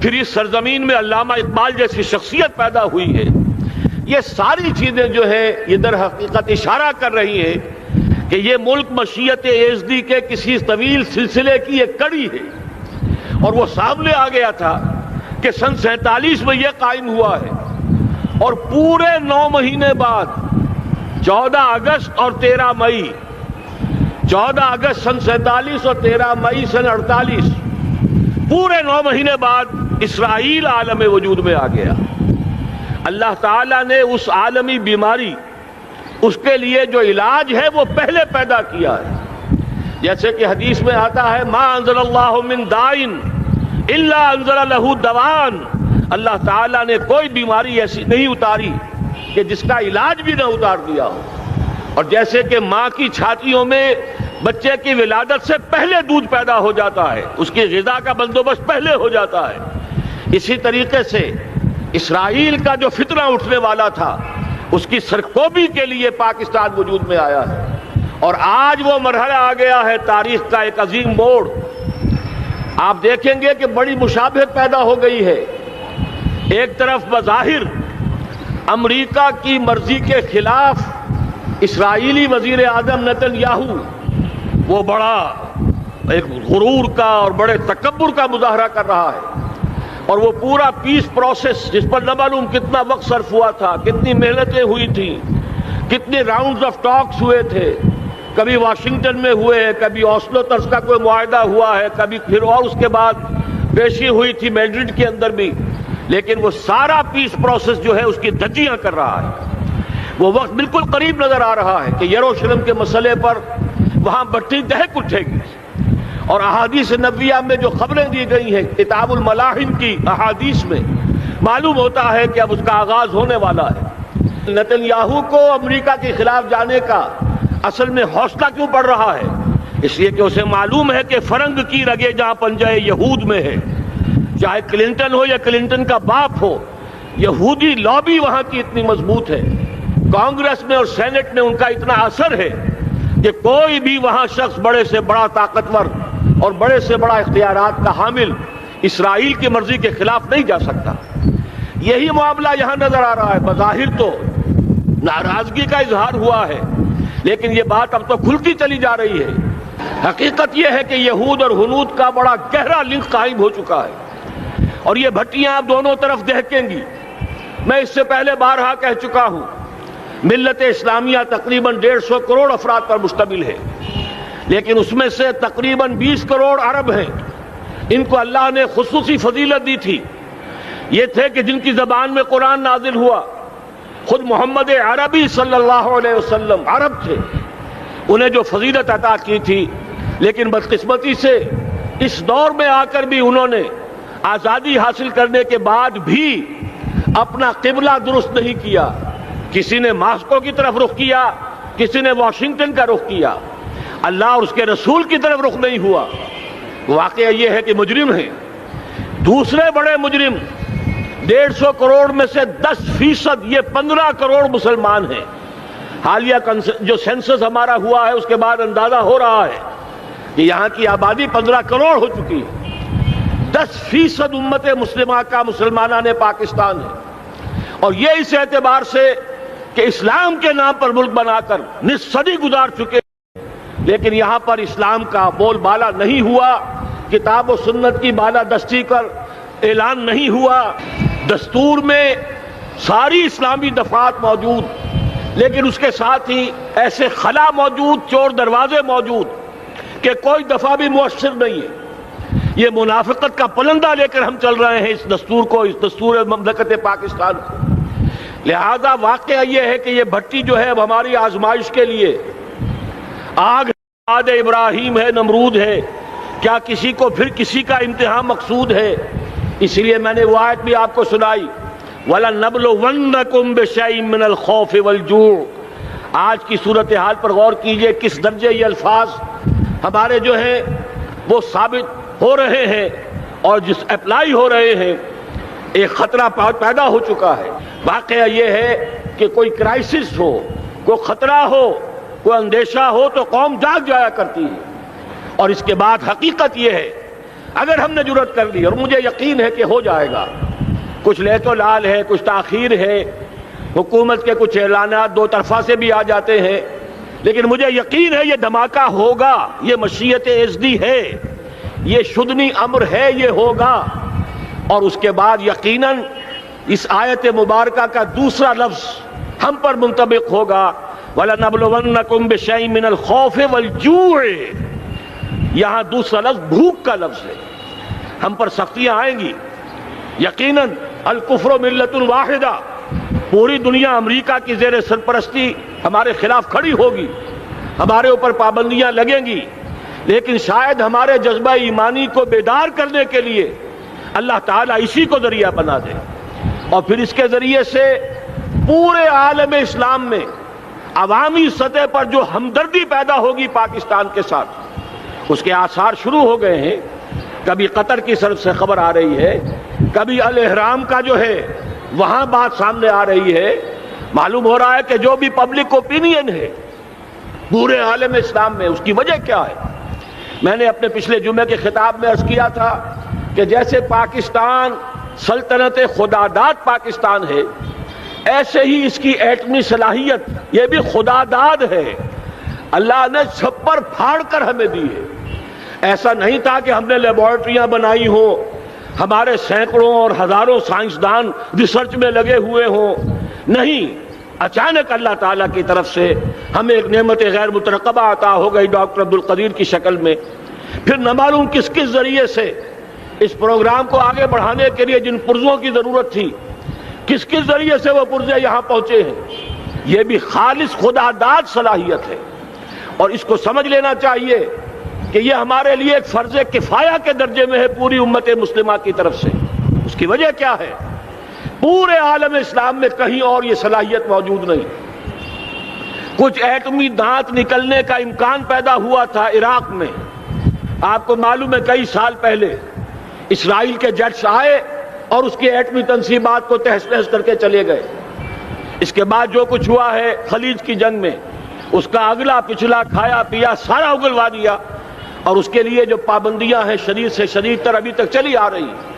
پھر اس سرزمین میں علامہ اقبال جیسی شخصیت پیدا ہوئی ہے. یہ ساری چیزیں جو ہے یہ در حقیقت اشارہ کر رہی ہیں کہ یہ ملک مشیت ایزدی کے کسی طویل سلسلے کی ایک کڑی ہے. اور وہ سامنے آ گیا تھا کہ سن 47 میں یہ قائم ہوا ہے، اور پورے 9 مہینے بعد 14 اگست اور 13 مئی، 14 اگست سن 47 اور 13 مئی سن 48، پورے 9 مہینے بعد اسرائیل عالم وجود میں آ گیا. اللہ تعالیٰ نے اس عالمی بیماری، اس کے لیے جو علاج ہے وہ پہلے پیدا کیا ہے. جیسے کہ حدیث میں آتا ہے ما انزل اللہ من دائن الا انزل له دوان، اللہ تعالیٰ نے کوئی بیماری ایسی نہیں اتاری کہ جس کا علاج بھی نہ اتار دیا ہو. اور جیسے کہ ماں کی چھاتیوں میں بچے کی ولادت سے پہلے دودھ پیدا ہو جاتا ہے، اس کی غذا کا بندوبست پہلے ہو جاتا ہے، اسی طریقے سے اسرائیل کا جو فتنہ اٹھنے والا تھا اس کی سرکوبی کے لیے پاکستان وجود میں آیا ہے. اور آج وہ مرحلہ آ گیا ہے تاریخ کا ایک عظیم موڑ. آپ دیکھیں گے کہ بڑی مشابہت پیدا ہو گئی ہے. ایک طرف بظاہر امریکہ کی مرضی کے خلاف اسرائیلی وزیر اعظم نتن یاہو وہ بڑا ایک غرور کا اور بڑے تکبر کا مظاہرہ کر رہا ہے، اور وہ پورا پیس پروسیس جس پر نہ معلوم کتنا وقت صرف ہوا تھا، کتنی محنتیں ہوئی تھیں، کتنے راؤنڈز آف ٹاکس ہوئے تھے، کبھی واشنگٹن میں ہوئے، کبھی اوسلو طرز کا کوئی معاہدہ ہوا ہے، کبھی پھر اور اس کے بعد پیشی ہوئی تھی میڈرڈ کے اندر بھی، لیکن وہ سارا پیس پروسیس جو ہے اس کی دھجیاں کر رہا ہے. وہ وقت بالکل قریب نظر آ رہا ہے کہ یروشلم کے مسئلے پر وہاں بٹی دہک اٹھے گی. اور احادیث نبویہ میں جو خبریں دی گئی ہیں کتاب الملاحم کی احادیث میں معلوم ہوتا ہے کہ اب اس کا آغاز ہونے والا ہے. نتن یاہو کو امریکہ کے خلاف جانے کا اصل میں حوصلہ کیوں پڑ رہا ہے؟ اس لیے کہ اسے معلوم ہے کہ فرنگ کی رگیں جہاں پنجہ یہود میں ہے، چاہے کلنٹن ہو یا کلنٹن کا باپ ہو، یہودی لابی وہاں کی اتنی مضبوط ہے، کانگریس میں اور سینٹ میں ان کا اتنا اثر ہے کہ کوئی بھی وہاں شخص بڑے سے بڑا طاقتور اور بڑے سے بڑا اختیارات کا حامل اسرائیل کی مرضی کے خلاف نہیں جا سکتا. یہی معاملہ یہاں نظر آ رہا ہے. بظاہر تو ناراضگی کا اظہار ہوا ہے، لیکن یہ بات اب تو کھلتی چلی جا رہی ہے. حقیقت یہ ہے کہ یہود اور ہنود کا بڑا گہرا لنک قائم ہو چکا ہے، اور یہ بھٹیاں اب دونوں طرف دہکیں گی. میں اس سے پہلے بارہا کہہ چکا ہوں، ملت اسلامیہ تقریباً 150 کروڑ افراد پر مشتمل ہے، لیکن اس میں سے تقریباً 20 کروڑ عرب ہیں. ان کو اللہ نے خصوصی فضیلت دی تھی. یہ تھے کہ جن کی زبان میں قرآن نازل ہوا، خود محمد عربی صلی اللہ علیہ وسلم عرب تھے، انہیں جو فضیلت عطا کی تھی. لیکن بدقسمتی سے اس دور میں آ کر بھی انہوں نے آزادی حاصل کرنے کے بعد بھی اپنا قبلہ درست نہیں کیا. کسی نے ماسکو کی طرف رخ کیا، کسی نے واشنگٹن کا رخ کیا، اللہ اور اس کے رسول کی طرف رخ نہیں ہوا. واقعہ یہ ہے کہ مجرم ہیں. دوسرے بڑے مجرم 150 کروڑ میں سے 10% یہ 15 کروڑ مسلمان ہیں. حالیہ جو سینسس ہمارا ہوا ہے اس کے بعد اندازہ ہو رہا ہے کہ یہاں کی آبادی 15 کروڑ ہو چکی ہے. 10% امت مسلمہ کا مسلمانان پاکستان ہے. اور یہ اس اعتبار سے کہ اسلام کے نام پر ملک بنا کر نصف صدی گزار چکے، لیکن یہاں پر اسلام کا بول بالا نہیں ہوا، کتاب و سنت کی بالادستی پر اعلان نہیں ہوا. دستور میں ساری اسلامی دفعات موجود، لیکن اس کے ساتھ ہی ایسے خلا موجود، چور دروازے موجود کہ کوئی دفعہ بھی مؤثر نہیں ہے. یہ منافقت کا پلندہ لے کر ہم چل رہے ہیں اس دستور کو، اس دستور مملکت پاکستان کو. لہذا واقعہ یہ ہے کہ یہ بھٹی جو ہے اب ہماری آزمائش کے لیے آگ آد ابراہیم ہے، نمرود ہے. کیا کسی کو پھر کسی کا امتحان مقصود ہے؟ اس لیے میں نے وہ آیت بھی آپ کو سنائی، وَلَنَّبْلُوَنَّكُمْ بِشَيْءٍ مِّنَ الْخَوْفِ وَالْجُوعِ. آج کی صورتحال پر غور کیجئے، کس درجے یہ الفاظ ہمارے جو ہیں وہ ثابت ہو رہے ہیں اور جس اپلائی ہو رہے ہیں. ایک خطرہ پیدا ہو چکا ہے. واقعہ یہ ہے کہ کوئی کرائسس ہو، کوئی خطرہ ہو، کوئی اندیشہ ہو تو قوم جاگ جایا کرتی ہے. اور اس کے بعد حقیقت یہ ہے اگر ہم نے جرأت کر لی، اور مجھے یقین ہے کہ ہو جائے گا، کچھ لیت و لال ہے، کچھ تاخیر ہے، حکومت کے کچھ اعلانات دو طرفہ سے بھی آ جاتے ہیں، لیکن مجھے یقین ہے یہ دھماکہ ہوگا، یہ مشیت ازدی ہے، یہ شدنی امر ہے، یہ ہوگا۔ اور اس کے بعد یقیناً اس آیت مبارکہ کا دوسرا لفظ ہم پر منطبق ہوگا، وَلَنَبْلُوَنَّكُمْ بِشَيْءٍ مِّنَ الْخَوْفِ وَالْجُوعِ۔ یہاں دوسرا لفظ بھوک کا لفظ ہے، ہم پر سختیاں آئیں گی یقیناً۔ الکفر ملت واحدہ، پوری دنیا امریکہ کی زیر سرپرستی ہمارے خلاف کھڑی ہوگی، ہمارے اوپر پابندیاں لگیں گی، لیکن شاید ہمارے جذبہ ایمانی کو بیدار کرنے کے لیے اللہ تعالیٰ اسی کو ذریعہ بنا دے، اور پھر اس کے ذریعے سے پورے عالم اسلام میں عوامی سطح پر جو ہمدردی پیدا ہوگی پاکستان کے ساتھ، اس کے آثار شروع ہو گئے ہیں۔ کبھی قطر کی طرف سے خبر آ رہی ہے، کبھی الاحرام کا جو ہے وہاں بات سامنے آ رہی ہے۔ معلوم ہو رہا ہے کہ جو بھی پبلک اوپینین ہے پورے عالم اسلام میں، اس کی وجہ کیا ہے؟ میں نے اپنے پچھلے جمعے کے خطاب میں عرض کیا تھا کہ جیسے پاکستان سلطنت خداداد پاکستان ہے، ایسے ہی اس کی ایٹمی صلاحیت یہ بھی خداداد ہے، اللہ نے چھپر پھاڑ کر ہمیں دی ہے۔ ایسا نہیں تھا کہ ہم نے لیبارٹریاں بنائی ہوں، ہمارے سینکڑوں اور ہزاروں سائنسدان ریسرچ میں لگے ہوئے ہوں، نہیں، اچانک اللہ تعالیٰ کی طرف سے ہمیں ایک نعمت غیر مترقبہ عطا ہو گئی ڈاکٹر عبدالقدیر کی شکل میں۔ پھر نہ معلوم کس کس ذریعے سے اس پروگرام کو آگے بڑھانے کے لیے جن پرزوں کی ضرورت تھی، کس کس ذریعے سے وہ پرزے یہاں پہنچے ہیں، یہ بھی خالص خداداد صلاحیت ہے، اور اس کو سمجھ لینا چاہیے کہ یہ ہمارے لیے ایک فرض کفایہ کے درجے میں ہے پوری امت مسلمہ کی طرف سے۔ اس کی وجہ کیا ہے؟ پورے عالم اسلام میں کہیں اور یہ صلاحیت موجود نہیں۔ کچھ ایٹمی دانت نکلنے کا امکان پیدا ہوا تھا عراق میں، آپ کو معلوم ہے کئی سال پہلے اسرائیل کے جیٹس آئے اور اس کی ایٹمی تنصیبات کو تہس نہس کر کے چلے گئے۔ اس کے بعد جو کچھ ہوا ہے خلیج کی جنگ میں، اس کا اگلا پچھلا کھایا پیا سارا اگلوا دیا، اور اس کے لیے جو پابندیاں ہیں شدید سے شدید تر ابھی تک چلی آ رہی ہیں۔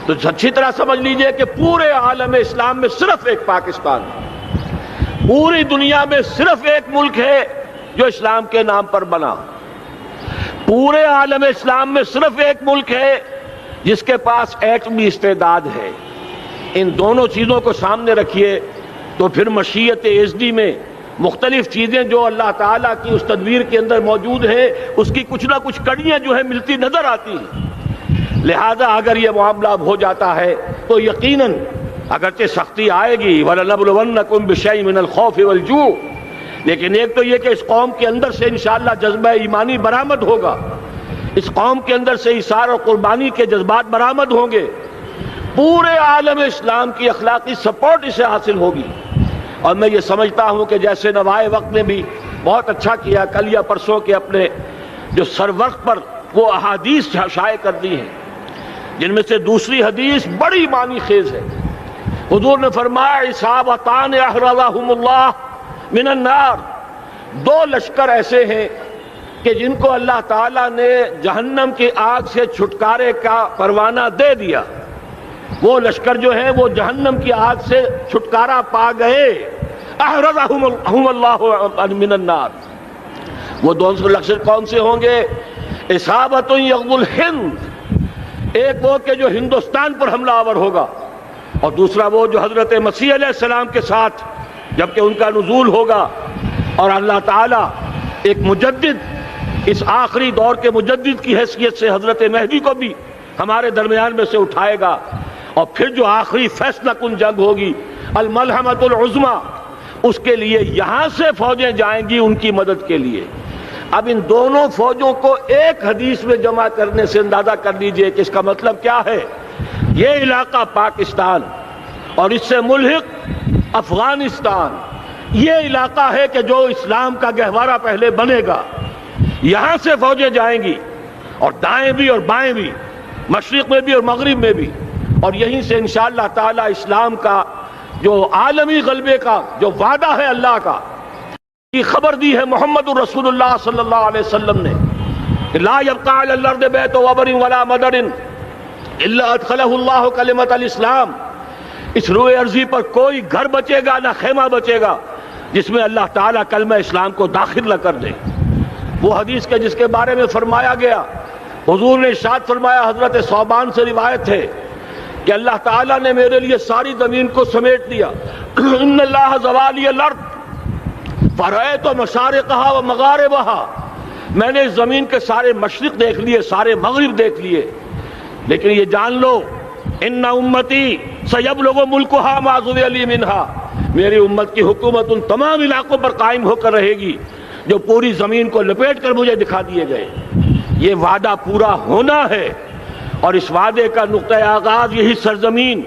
تو اچھی طرح سمجھ لیجئے کہ پورے عالم اسلام میں صرف ایک پاکستان ہے، پوری دنیا میں صرف ایک ملک ہے جو اسلام کے نام پر بنا، پورے عالم اسلام میں صرف ایک ملک ہے جس کے پاس ایٹمی استعداد ہے۔ ان دونوں چیزوں کو سامنے رکھیے تو پھر مشیت ازدی میں مختلف چیزیں جو اللہ تعالیٰ کی اس تدبیر کے اندر موجود ہیں، اس کی کچھ نہ کچھ کڑیاں جو ہیں ملتی نظر آتی ہیں۔ لہذا اگر یہ معاملہ ہو جاتا ہے تو یقیناً اگرچہ سختی آئے گی، وَلَنَبْلُوَنَّكُمْ بِشَيْءٍ مِّنَ الْخَوْفِ وَالْجُوعِ، لیکن ایک تو یہ کہ اس قوم کے اندر سے انشاءاللہ جذبہ ایمانی برآمد ہوگا، اس قوم کے اندر سے ایثار اور قربانی کے جذبات برآمد ہوں گے، پورے عالم اسلام کی اخلاقی سپورٹ اسے حاصل ہوگی۔ اور میں یہ سمجھتا ہوں کہ جیسے نوائے وقت نے بھی بہت اچھا کیا، کل یا پرسوں کے اپنے جو سر وقت پر وہ احادیث شائع کر دی ہیں، جن میں سے دوسری حدیث بڑی معنی خیز ہے۔ حضور نے فرمایا اصابتان احرزہم اللہ من النار، دو لشکر ایسے ہیں کہ جن کو اللہ تعالیٰ نے جہنم کی آگ سے چھٹکارے کا پروانہ دے دیا، وہ لشکر جو ہیں وہ جہنم کی آگ سے چھٹکارا پا گئے، احرزہم اللہ من النار۔ وہ دونوں لشکر کون سے ہوں گے؟ اصابت یغزو الہند، ایک وہ کہ جو ہندوستان پر حملہ آور ہوگا، اور دوسرا وہ جو حضرت مسیح علیہ السلام کے ساتھ جبکہ ان کا نزول ہوگا، اور اللہ تعالیٰ ایک مجدد، اس آخری دور کے مجدد کی حیثیت سے حضرت مہدی کو بھی ہمارے درمیان میں سے اٹھائے گا، اور پھر جو آخری فیصلہ کن جنگ ہوگی الملحمۃ العظمیٰ، اس کے لیے یہاں سے فوجیں جائیں گی ان کی مدد کے لیے۔ اب ان دونوں فوجوں کو ایک حدیث میں جمع کرنے سے اندازہ کر لیجئے کہ اس کا مطلب کیا ہے۔ یہ علاقہ پاکستان اور اس سے ملحق افغانستان، یہ علاقہ ہے کہ جو اسلام کا گہوارہ پہلے بنے گا، یہاں سے فوجیں جائیں گی، اور دائیں بھی اور بائیں بھی، مشرق میں بھی اور مغرب میں بھی، اور یہیں سے انشاءاللہ تعالی اسلام کا جو عالمی غلبے کا جو وعدہ ہے اللہ کا، کی خبر دی ہے محمد الرسول اللہ صلی اللہ علیہ وسلم نے لا يبقى على الارض بیت وبر ولا مدر الا ادخلہ اللہ کلمۃ الاسلام، اس روئے ارضی پر کوئی گھر بچے گا نہ خیمہ بچے گا جس میں اللہ تعالیٰ کلمہ اسلام کو داخل نہ کر دے۔ وہ حدیث کے جس کے بارے میں فرمایا گیا، حضور نے ارشاد فرمایا، حضرت ثوبان سے روایت ہے کہ اللہ تعالیٰ نے میرے لیے ساری زمین کو سمیٹ دیا۔ ان اللہ زوالی الارض فرأیت مشارقہا و مغاربہا، میں نے اس زمین کے سارے مشرق دیکھ لیے، سارے مغرب دیکھ لیے، لیکن یہ جان لو ان امتی سیبلغ ملکہا ما ذوی لی منہا، میری امت کی حکومت ان تمام علاقوں پر قائم ہو کر رہے گی جو پوری زمین کو لپیٹ کر مجھے دکھا دیے گئے۔ یہ وعدہ پورا ہونا ہے، اور اس وعدے کا نقطہ آغاز یہی سرزمین،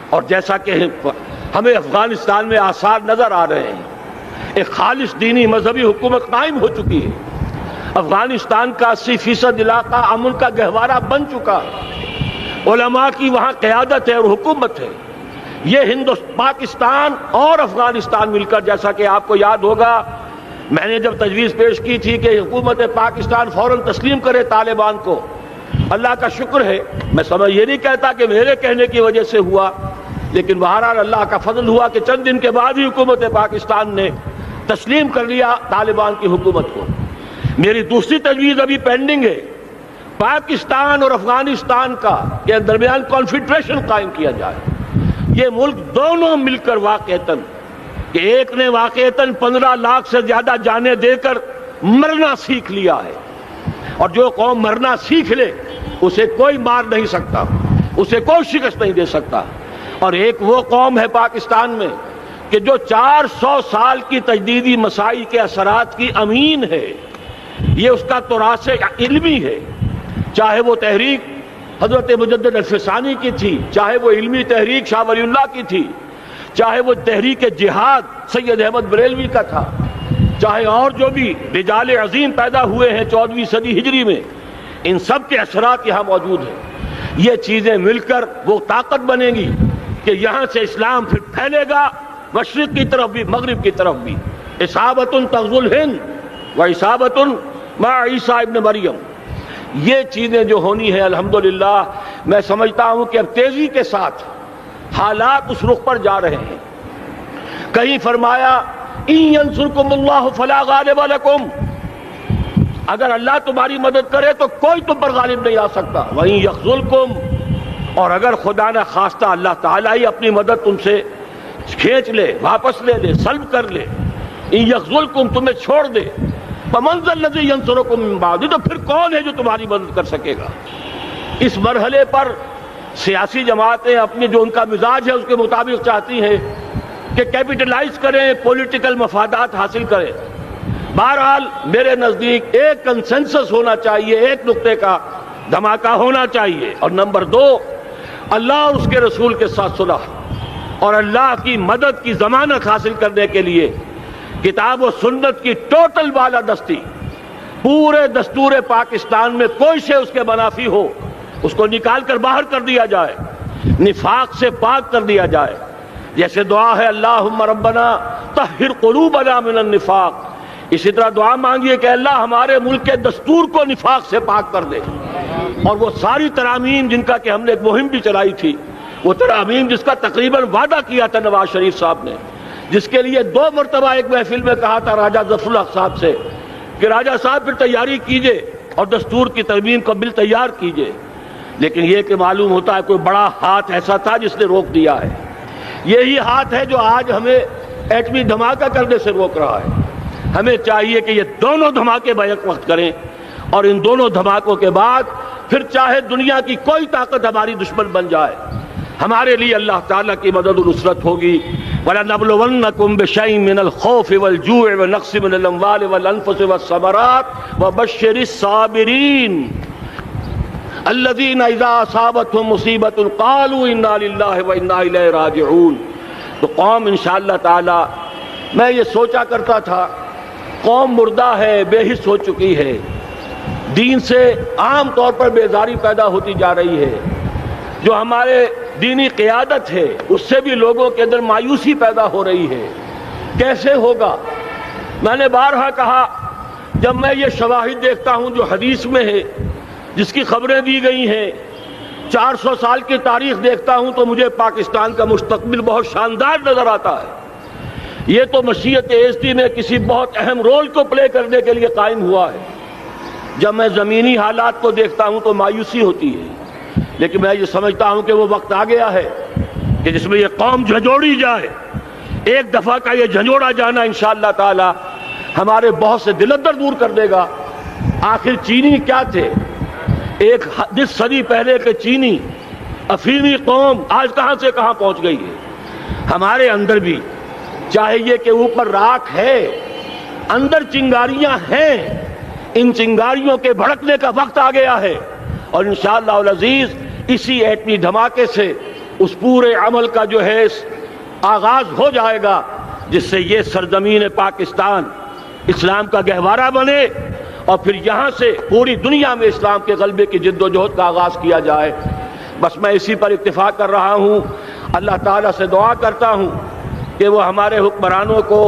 اور جیسا کہ ہمیں افغانستان میں آثار نظر آ رہے ہیں، ایک خالص دینی مذہبی حکومت قائم ہو چکی ہے۔ افغانستان کا 80% علاقہ امن کا گہوارہ بن چکا ہے، علماء کی وہاں قیادت ہے اور حکومت ہے۔ یہ پاکستان اور افغانستان مل کر، جیسا کہ آپ کو یاد ہوگا میں نے جب تجویز پیش کی تھی کہ حکومت پاکستان فوراً تسلیم کرے طالبان کو، اللہ کا شکر ہے، میں یہ نہیں کہتا کہ میرے کہنے کی وجہ سے ہوا، لیکن بہرحال اللہ کا فضل ہوا کہ چند دن کے بعد ہی حکومت پاکستان نے تسلیم کر لیا طالبان کی حکومت کو۔ میری دوسری تجویز ابھی پینڈنگ ہے، پاکستان اور افغانستان کا کے درمیان کانفیڈریشن قائم کیا جائے۔ یہ ملک دونوں مل کر واقعتاً، کہ ایک نے واقعتاً 15 لاکھ سے زیادہ جانیں دے کر مرنا سیکھ لیا ہے، اور جو قوم مرنا سیکھ لے اسے کوئی مار نہیں سکتا، اسے کوئی شکست نہیں دے سکتا، اور ایک وہ قوم ہے پاکستان میں کہ جو 400 سال کی تجدیدی مسائل کے اثرات کی امین ہے، یہ اس کا تراث علمی ہے، چاہے وہ تحریک حضرت مجدد الفسانی کی تھی، چاہے وہ علمی تحریک شاہ ولی اللہ کی تھی، چاہے وہ تحریک جہاد سید احمد بریلوی کا تھا، چاہے اور جو بھی رجال عظیم پیدا ہوئے ہیں 14ویں صدی ہجری میں، ان سب کے اثرات یہاں موجود ہیں۔ یہ چیزیں مل کر وہ طاقت بنے گی کہ یہاں سے اسلام پھر پھیلے گا، مشرق کی طرف بھی مغرب کی طرف بھی۔ اصابۃ تغزو الہند و اصابۃ مع عیسیٰ ابن مریم، یہ چیزیں جو ہونی ہے الحمدللہ میں سمجھتا ہوں کہ اب تیزی کے ساتھ حالات اس رخ پر جا رہے ہیں۔ کہیں فرمایا ان ینصرکم اللہ فلا غالب لکم، اگر اللہ تمہاری مدد کرے تو کوئی تم پر غالب نہیں آ سکتا، وَإِن یخذلکم، اور اگر خدا نہ خواستہ اللہ تعالیٰ ہی اپنی مدد تم سے کھینچ لے، واپس لے لے، سلب کر لے، ان یخذلکم، تمہیں چھوڑ دے، فمن ذا الذی ینصرکم من بعد، تو پھر کون ہے جو تمہاری مدد کر سکے گا۔ اس مرحلے پر سیاسی جماعتیں اپنی جو ان کا مزاج ہے اس کے مطابق چاہتی ہیں کہ کیپٹلائز کریں، پولیٹیکل مفادات حاصل کریں۔ بہرحال میرے نزدیک ایک کنسنسس ہونا چاہیے، ایک نقطے کا دھماکہ ہونا چاہیے، اور نمبر 2 اللہ اور اس کے رسول کے ساتھ صلح، اور اللہ کی مدد کی ضمانت حاصل کرنے کے لیے کتاب و سنت کی ٹوٹل بالادستی، پورے دستور پاکستان میں کوئی شے اس کے منافی ہو اس کو نکال کر باہر کر دیا جائے، نفاق سے پاک کر دیا جائے۔ جیسے دعا ہے اللہم ربنا طہر قلوبنا من النفاق، اسی طرح دعا مانگیے کہ اللہ ہمارے ملک کے دستور کو نفاق سے پاک کر دے، اور وہ ساری ترامیم جن کا کہ ہم نے ایک مہم بھی چلائی تھی، وہ ترامیم جس کا تقریباً وعدہ کیا تھا نواز شریف صاحب نے، جس کے لیے 2 مرتبہ ایک محفل میں کہا تھا راجہ ظفر الحق صاحب سے کہ راجہ صاحب پھر تیاری کیجئے اور دستور کی ترمیم کا بل تیار کیجئے، لیکن یہ کہ معلوم ہوتا ہے کوئی بڑا ہاتھ ایسا تھا جس نے روک دیا ہے۔ یہی ہاتھ ہے جو آج ہمیں ایٹمی دھماکہ کرنے سے روک رہا ہے۔ ہمیں چاہیے کہ یہ دونوں دھماکے بیک وقت کریں، اور ان دونوں دھماکوں کے بعد پھر چاہے دنیا کی کوئی طاقت ہماری دشمن بن جائے، ہمارے لیے اللہ تعالیٰ کی مدد و نصرت ہوگی۔ وَلَنَبْلُوَنَّكُمْ بِشَيْءٍ مِّنَ الْخَوْفِ وَالْجُوعِ وَنَقْصٍ مِّنَ الْأَمْوَالِ وَالْأَنفُسِ وَالثَّمَرَاتِ وَبَشِّرِ الصَّابِرِينَ الَّذِينَ إِذَا أَصَابَتْهُمْ مُصِيبَةٌ قَالُوا إِنَّا لِلَّهِ وَإِنَّا إِلَيْهِ رَاجِعُونَ۔ تو قوم انشاءاللہ تعالی، میں یہ سوچا کرتا تھا قوم مردہ ہے، بے حس ہو چکی ہے، دین سے عام طور پر بیزاری پیدا ہوتی جا رہی ہے، جو ہمارے دینی قیادت ہے اس سے بھی لوگوں کے اندر مایوسی پیدا ہو رہی ہے۔ کیسے ہوگا؟ میں نے بارہا کہا جب میں یہ شواہد دیکھتا ہوں جو حدیث میں ہے، جس کی خبریں دی گئی ہیں، 400 سال کی تاریخ دیکھتا ہوں، تو مجھے پاکستان کا مستقبل بہت شاندار نظر آتا ہے۔ یہ تو مشیت ایزدی میں کسی بہت اہم رول کو پلے کرنے کے لیے قائم ہوا ہے۔ جب میں زمینی حالات کو دیکھتا ہوں تو مایوسی ہوتی ہے، لیکن میں یہ سمجھتا ہوں کہ وہ وقت آ گیا ہے کہ جس میں یہ قوم جھنجھوڑی جائے۔ ایک دفعہ کا یہ جھنجھوڑا جانا انشاءاللہ تعالی ہمارے بہت سے دل اندر دور کر دے گا۔ آخر چینی کیا تھے؟ ایک 10 صدی پہلے کے چینی افریمی قوم آج کہاں سے کہاں پہنچ گئی ہے۔ ہمارے اندر بھی چاہے یہ کہ اوپر راکھ ہے، اندر چنگاریاں ہیں، ان چنگاریوں کے بھڑکنے کا وقت آ گیا ہے، اور انشاءاللہ العزیز اسی ایٹمی دھماکے سے اس پورے عمل کا جو ہے آغاز ہو جائے گا، جس سے یہ سرزمین پاکستان اسلام کا گہوارہ بنے، اور پھر یہاں سے پوری دنیا میں اسلام کے غلبے کی جد و جہد کا آغاز کیا جائے۔ بس میں اسی پر اتفاق کر رہا ہوں۔ اللہ تعالیٰ سے دعا کرتا ہوں کہ وہ ہمارے حکمرانوں کو،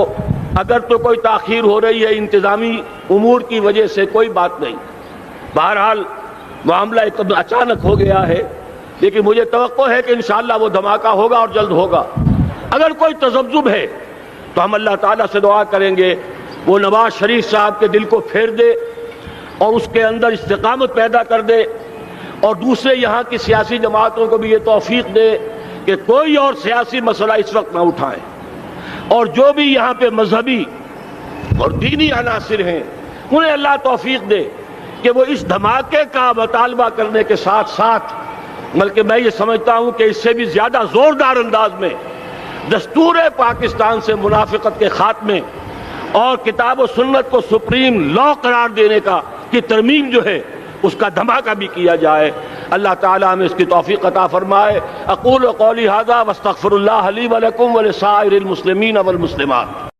اگر تو کوئی تاخیر ہو رہی ہے انتظامی امور کی وجہ سے، کوئی بات نہیں، بہرحال معاملہ ایک اچانک ہو گیا ہے، لیکن مجھے توقع ہے کہ انشاءاللہ وہ دھماکہ ہوگا اور جلد ہوگا۔ اگر کوئی تذبذب ہے تو ہم اللہ تعالیٰ سے دعا کریں گے وہ نواز شریف صاحب کے دل کو پھیر دے اور اس کے اندر استقامت پیدا کر دے، اور دوسرے یہاں کی سیاسی جماعتوں کو بھی یہ توفیق دے کہ کوئی اور سیاسی مسئلہ اس وقت نہ اٹھائیں، اور جو بھی یہاں پہ مذہبی اور دینی عناصر ہیں انہیں اللہ توفیق دے کہ وہ اس دھماکے کا مطالبہ کرنے کے ساتھ ساتھ، بلکہ میں یہ سمجھتا ہوں کہ اس سے بھی زیادہ زوردار انداز میں دستور پاکستان سے منافقت کے خاتمے اور کتاب و سنت کو سپریم لا قرار دینے کی ترمیم جو ہے اس کا دھماکہ بھی کیا جائے۔ اللہ تعالیٰ ہمیں اس کی توفیق عطا فرمائے۔ اقول قولی ھذا واستغفر اللہ لی ولکم ولسائر المسلمین والمسلمات۔